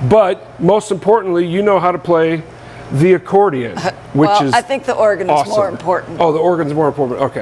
But most importantly, you know how to play the accordion, which is I think the organ awesome. is more important. Oh, the organ's more important. Okay.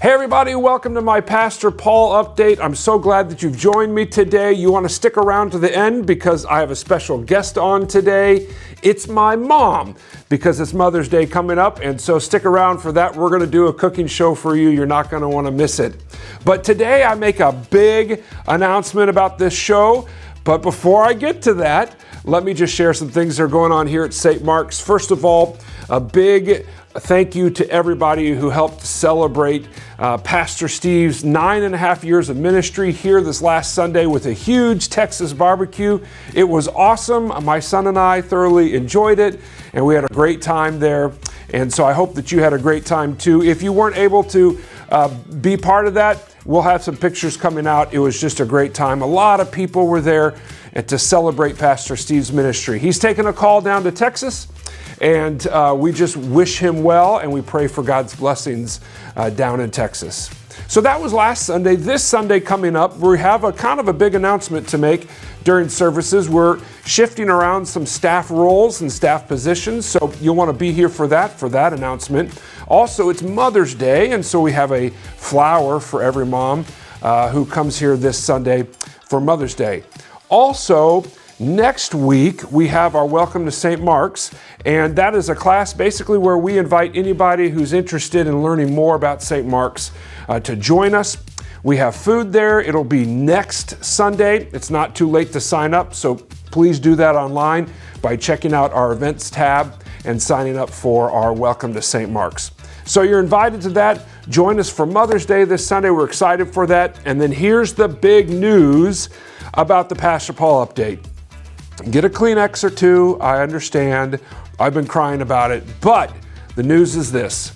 Hey everybody, welcome to my Pastor Paul update. I'm so glad that you've joined me today. You want to stick around to the end because I have a special guest on today. It's my mom, because it's Mother's Day coming up, and so stick around for that. We're going to do a cooking show for you. You're not going to want to miss it. But today I make a big announcement about this show. But before I get to that, let me just share some things that are going on here at St. Mark's. First of all, a big thank you to everybody who helped celebrate Pastor Steve's 9.5 years of ministry here this last Sunday with a huge Texas barbecue. It was awesome. My son and I thoroughly enjoyed it, and we had a great time there. And so I hope that you had a great time too. If you weren't able to be part of that, we'll have some pictures coming out. It was just a great time. A lot of people were there to celebrate Pastor Steve's ministry. He's taken a call down to Texas, and we just wish him well, and we pray for God's blessings down in Texas. So that was last Sunday. This Sunday coming up, we have a kind of a big announcement to make during services. We're shifting around some staff roles and staff positions, so you'll want to be here for that announcement. Also, it's Mother's Day, and so we have a flower for every mom who comes here this Sunday for Mother's Day. Also, next week, we have our Welcome to St. Mark's, and that is a class basically where we invite anybody who's interested in learning more about St. Mark's to join us. We have food there. It'll be next Sunday. It's not too late to sign up, so please do that online by checking out our events tab and signing up for our Welcome to St. Mark's. So you're invited to that. Join us for Mother's Day this Sunday. We're excited for that. And then here's the big news about the Pastor Paul update. Get a Kleenex or two. I understand. I've been crying about it. But the news is this.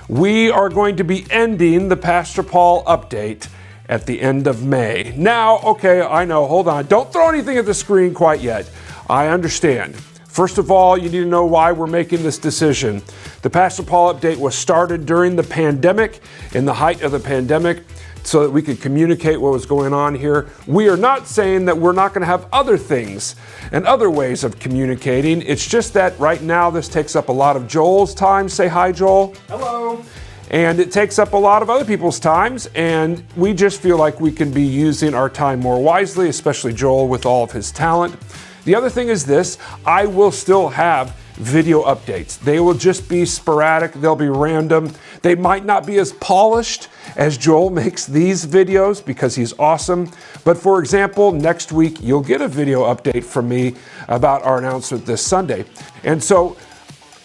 We are going to be ending the Pastor Paul update at the end of May. Now, okay, I know, hold on. Don't throw anything at the screen quite yet. I understand. First of all, you need to know why we're making this decision. The Pastor Paul update was started during the pandemic, in the height of the pandemic, so that we could communicate what was going on here. We are not saying that we're not going to have other things and other ways of communicating. It's just that right now this takes up a lot of Joel's time. Say hi, Joel. Hello. And it takes up a lot of other people's times, and we just feel like we can be using our time more wisely, especially Joel with all of his talent. The other thing is this, I will still have video updates. They will just be sporadic, they'll be random. They might not be as polished as Joel makes these videos because he's awesome. But for example, next week you'll get a video update from me about our announcement this Sunday. And so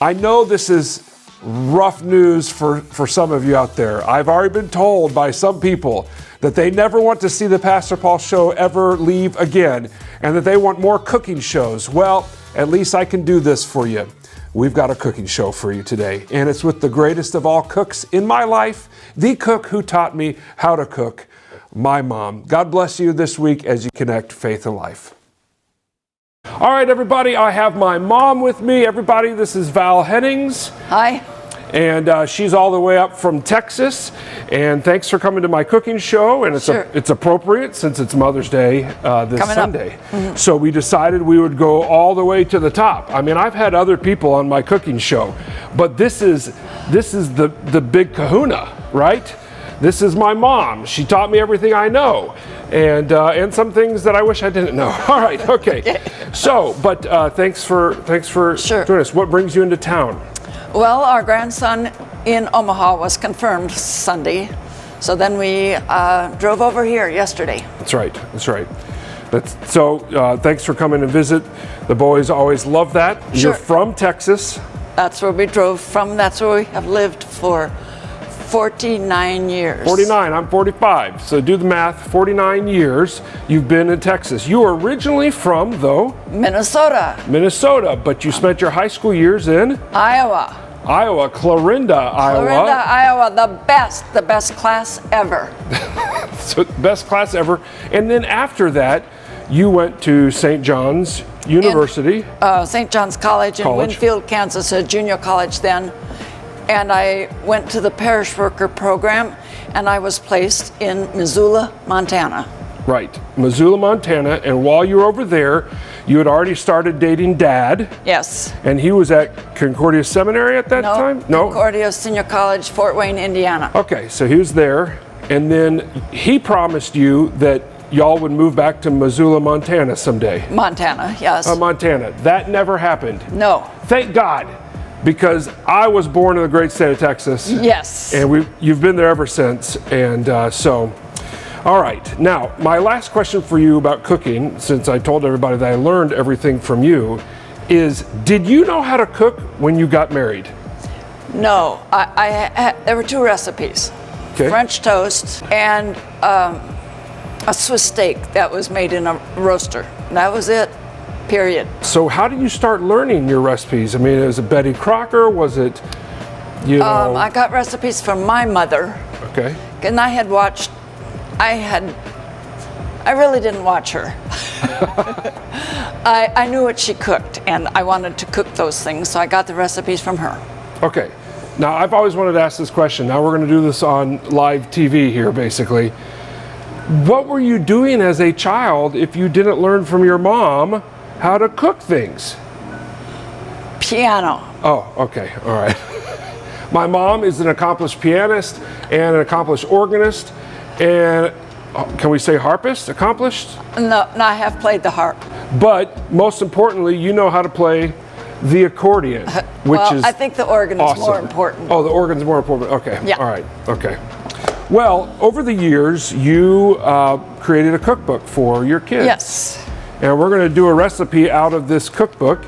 I know this is rough news for some of you out there. I've already been told by some people that they never want to see the Pastor Paul show ever leave again, and that they want more cooking shows. Well, at least I can do this for you. We've got a cooking show for you today, and it's with the greatest of all cooks in my life, the cook who taught me how to cook, my mom. God bless you this week as you connect faith and life. All right, everybody, I have my mom with me. Everybody, this is Val Hennings. Hi. And she's all the way up from Texas. And thanks for coming to my cooking show. And it's appropriate since it's Mother's Day this Sunday. Mm-hmm. So we decided we would go all the way to the top. I mean, I've had other people on my cooking show, but this is the Bigkahuna, right? This is my mom. She taught me everything I know, and some things that I wish I didn't know. All right, okay. So, but thanks for joining us. What brings you into town? Well, our grandson in Omaha was confirmed Sunday, so then we drove over here yesterday. That's right. So thanks for coming to visit. The boys always love that. Sure. You're from Texas. That's where we drove from. That's where we have lived for 49 years. 49, I'm 45. So do the math, 49 years you've been in Texas. You were originally from, though? Minnesota, but you spent your high school years in? Iowa, Clarinda, Iowa. The best class ever. So best class ever. And then after that, you went to St. John's University. St. John's College in Winfield, Kansas, a junior college then. and I went to the parish worker program, and I was placed in Missoula, Montana. Right, Missoula, Montana, and while you were over there, you had already started dating Dad. Yes. And he was at Concordia Seminary at that time? No, Concordia Senior College, Fort Wayne, Indiana. Okay, so he was there, and then he promised you that y'all would move back to Missoula, Montana someday. Montana, yes. Montana. That never happened. No. Thank God, because I was born in the great state of Texas. Yes. And you've been there ever since, and so. All right, now my last question for you about cooking, since I told everybody that I learned everything from you, is did you know how to cook when you got married? No, there were 2 recipes. Okay. French toast and a Swiss steak that was made in a roaster. That was it, period. So how did you start learning your recipes? I mean, was it Betty Crocker? Was it, you know? I got recipes from my mother. Okay. And I really didn't watch her. I knew what she cooked, and I wanted to cook those things, so I got the recipes from her. Okay. Now, I've always wanted to ask this question. Now we're going to do this on live TV here, basically. What were you doing as a child if you didn't learn from your mom how to cook things? Piano. Oh, okay. All right. My mom is an accomplished pianist and an accomplished organist, and can we say harpist? Accomplished? No, I have played the harp. But most importantly, you know how to play the accordion, which is I think the organ awesome. is more important. Oh, the organ's more important. Okay. Yeah. All right. Okay. Well, over the years, you created a cookbook for your kids. Yes. And we're going to do a recipe out of this cookbook.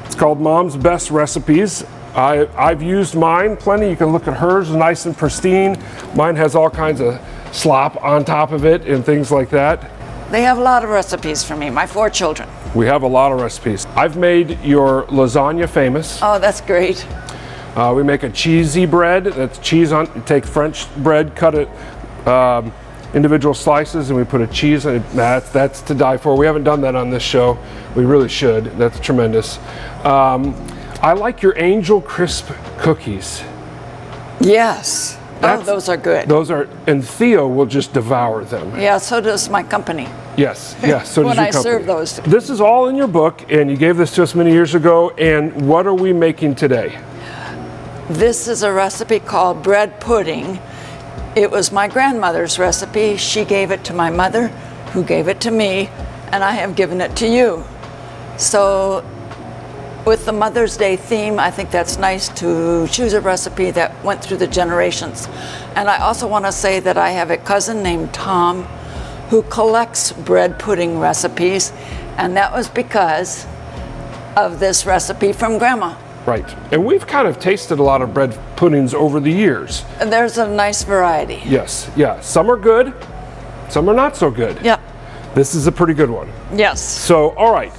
It's called Mom's Best Recipes. I've used mine plenty. You can look at hers, nice and pristine. Mine has all kinds of slop on top of it and things like that. They have a lot of recipes for me, my 4 children. We have a lot of recipes. I've made your lasagna famous. Oh, that's great. We make a cheesy bread. That's cheese on. You take French bread, cut it individual slices, and we put a cheese on it. That's to die for. We haven't done that on this show. We really should. That's tremendous. I like your Angel Crisp cookies. Yes. Those are good. Those are, and Theo will just devour them. Yeah, so does my company. Yes, yes. So does when your I company. serve those. This is all in your book, and you gave this to us many years ago. And what are we making today? This is a recipe called bread pudding. It was my grandmother's recipe. She gave it to my mother, who gave it to me, and I have given it to you. So with the Mother's Day theme, I think that's nice to choose a recipe that went through the generations. And I also want to say that I have a cousin named Tom who collects bread pudding recipes, and that was because of this recipe from Grandma. Right. And we've kind of tasted a lot of bread puddings over the years. And there's a nice variety. Yes, yeah. Some are good, some are not so good. Yep. This is a pretty good one. Yes. So, all right.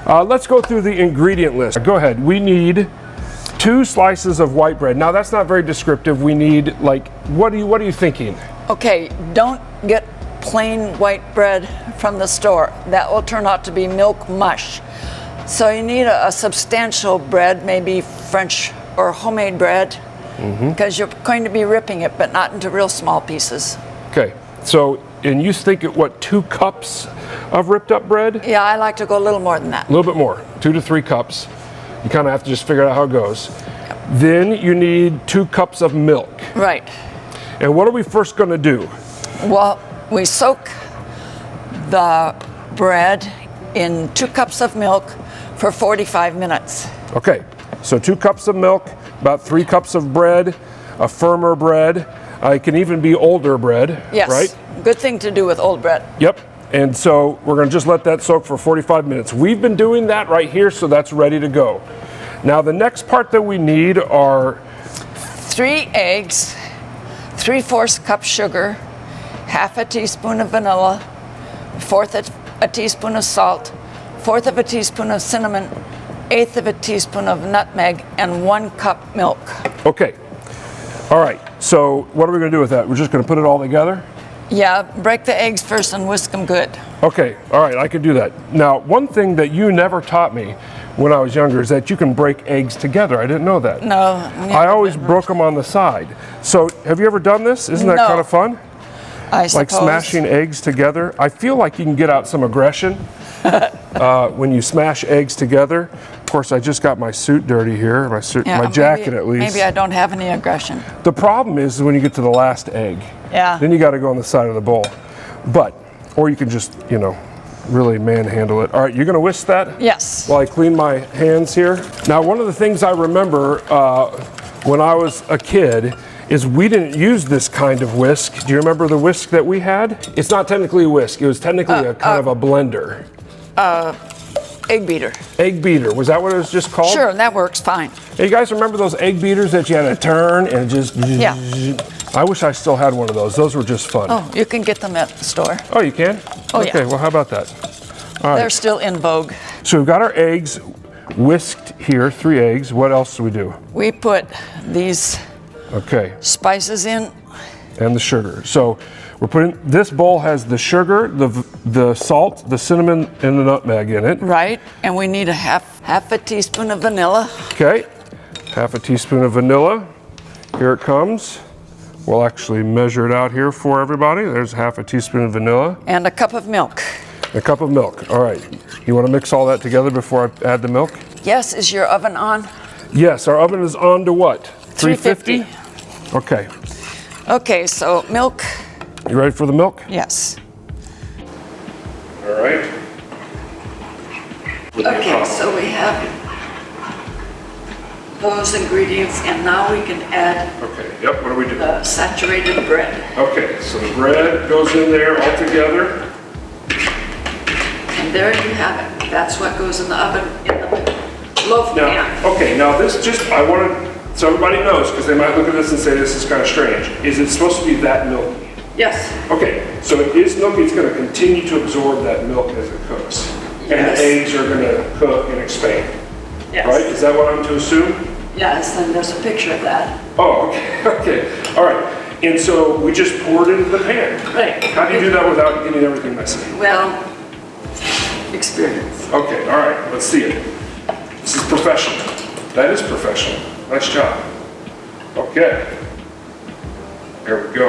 Let's go through the ingredient list. Go ahead. We need 2 slices of white bread. Now, that's not very descriptive. We need, like, what are you thinking? Okay, don't get plain white bread from the store. That will turn out to be milk mush. So you need a substantial bread, maybe French or homemade bread, because you're going to be ripping it, but not into real small pieces. Okay. So, and you think it, what, 2 cups of ripped up bread? Yeah, I like to go a little more than that. A little bit more, 2 to 3 cups. You kind of have to just figure out how it goes. Then you need 2 cups of milk. Right. And what are we first going to do? Well, we soak the bread in 2 cups of milk for 45 minutes. Okay, so 2 cups of milk, about 3 cups of bread, a firmer bread. It can even be older bread, Yes. right? Good thing to do with old bread. Yep. And so we're going to just let that soak for 45 minutes. We've been doing that right here, so that's ready to go. Now the next part that we need are 3 eggs, 3/4 cup sugar, half a teaspoon of vanilla, 1/4 a teaspoon of salt, 1/4 of a teaspoon of cinnamon, 1/8 of a teaspoon of nutmeg, and 1 cup milk. Okay. All right. So what are we going to do with that? We're just going to put it all together? Yeah, break the eggs first and whisk them good. Okay. All right. I can do that. Now, one thing that you never taught me when I was younger is that you can break eggs together. I didn't know that. No. I always broke them on the side. So have you ever done this? Isn't that No. kind of fun? I suppose. Like smashing eggs together. I feel like you can get out some aggression when you smash eggs together. Of course, I just got my suit dirty here, my jacket at least. Maybe I don't have any aggression. The problem is when you get to the last egg. Yeah. Then you got to go on the side of the bowl. Or you can just, really manhandle it. All right, you're going to whisk that? Yes. While I clean my hands here. Now, one of the things I remember when I was a kid is we didn't use this kind of whisk. Do you remember the whisk that we had? It's not technically a whisk. It was technically a kind of a blender. Egg beater. Egg beater. Was that what it was just called? Sure, that works fine. Hey, you guys remember those egg beaters that you had to turn and just... Yeah. I wish I still had one of those. Those were just fun. Oh, you can get them at the store. Oh, you can? Oh, okay, yeah. well, how about that? All right. They're still in vogue. So we've got our eggs whisked here, 3 eggs. What else do we do? We put these spices in. And the sugar. So we're putting, this bowl has the sugar, the salt, the cinnamon, and the nutmeg in it. Right, and we need a half a teaspoon of vanilla. Okay, half a teaspoon of vanilla. Here it comes. We'll actually measure it out here for everybody. There's half a teaspoon of vanilla. And a cup of milk. A cup of milk. All right. You want to mix all that together before I add the milk? Yes. Is your oven on? Yes. Our oven is on to what? 350? Okay. Okay, so milk. You ready for the milk? Yes. All right. Okay, so we have those ingredients, and now we can add Okay, yep, what do we do? the saturated bread. Okay, so the bread goes in there all together. And there you have it. That's what goes in the oven in the loaf pan. Now, okay, now this just, I want to, so everybody knows, because they might look at this and say this is kind of strange. Is it supposed to be that milky? Yes. Okay, so it is milky, it's going to continue to absorb that milk as it cooks. And Yes. the eggs are going to cook and expand. Yes. Right? Is that what I'm to assume? Yes, and there's a picture of that. Oh, okay, okay. All right. And so we just pour it into the pan. Right. How do you do that without getting everything messy? Well, experience. Okay, all right, let's see it. This is professional. That is professional. Nice job. Okay. There we go.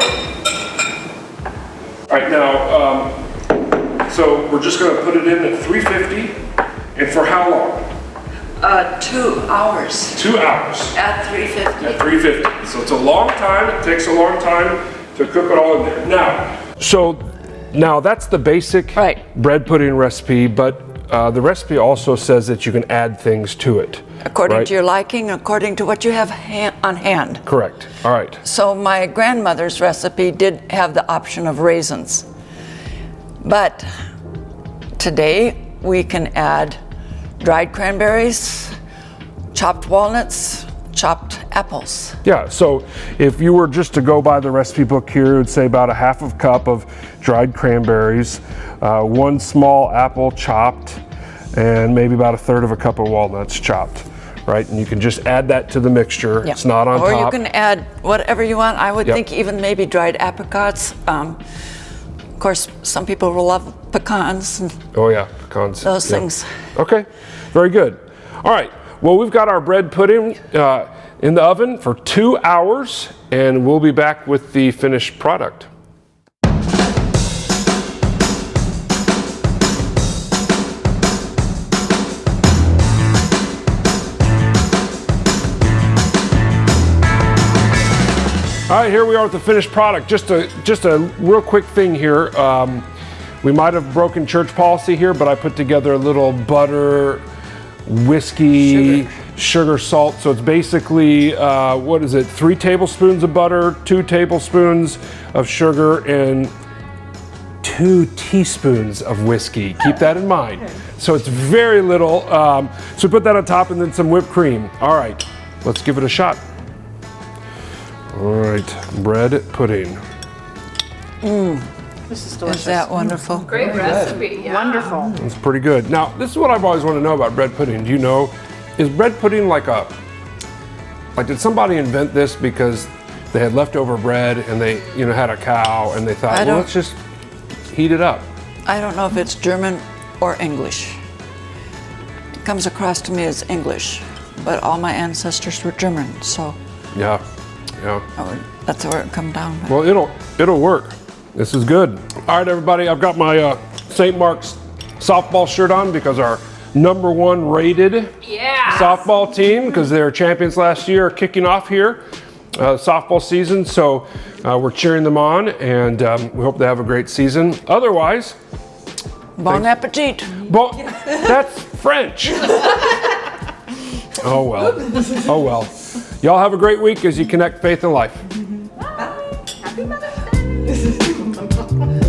All right, now, so we're just going to put it in at 350. And for how long? 2 hours 2 hours. at 350. At 350. So it's a long time. It takes a long time to cook it all in there. Now that's the basic bread pudding recipe, but the recipe also says that you can add things to it. According to your liking, according to what you have on hand. Correct. All right. So my grandmother's recipe did have the option of raisins. But today we can add dried cranberries, chopped walnuts, chopped apples. Yeah, so if you were just to go by the recipe book here, it would say about a half of cup of dried cranberries, 1 small apple chopped, and maybe about a third of a cup of walnuts chopped, right? And you can just add that to the mixture. Yeah. It's not on top. Or you can add whatever you want. I would think even maybe dried apricots. Of course, some people will love pecans. And oh yeah, pecans. those things. Okay, very good. All right, well, we've got our bread pudding in the oven for 2 hours, and we'll be back with the finished product. All right, here we are with the finished product. Just a real quick thing here. We might have broken church policy here, but I put together a little butter, whiskey, sugar, salt. So it's basically, 3 tablespoons of butter, 2 tablespoons of sugar, and 2 teaspoons of whiskey. Keep that in mind. So it's very little. So we put that on top and then some whipped cream. All right, let's give it a shot. All right, bread pudding. This is delicious. Is that wonderful? Great recipe. Yeah. Wonderful. It's pretty good. Now, this is what I've always wanted to know about bread pudding. Do you know, is bread pudding like did somebody invent this because they had leftover bread and they, had a cow and they thought, well, let's just heat it up? I don't know if it's German or English. comes across to me as English, but all my ancestors were German, so Yeah, yeah. that's where it come down. Well, it'll work. This is good. All right, everybody. I've got my St. Mark's softball shirt on because our #1 rated softball team, because they were champions last year, are kicking off here softball season. So we're cheering them on, and we hope they have a great season. Otherwise, Bon appetit. bon, that's French. Oh well. Oh well. Y'all have a great week as you connect faith and life. Happy Mother's Day.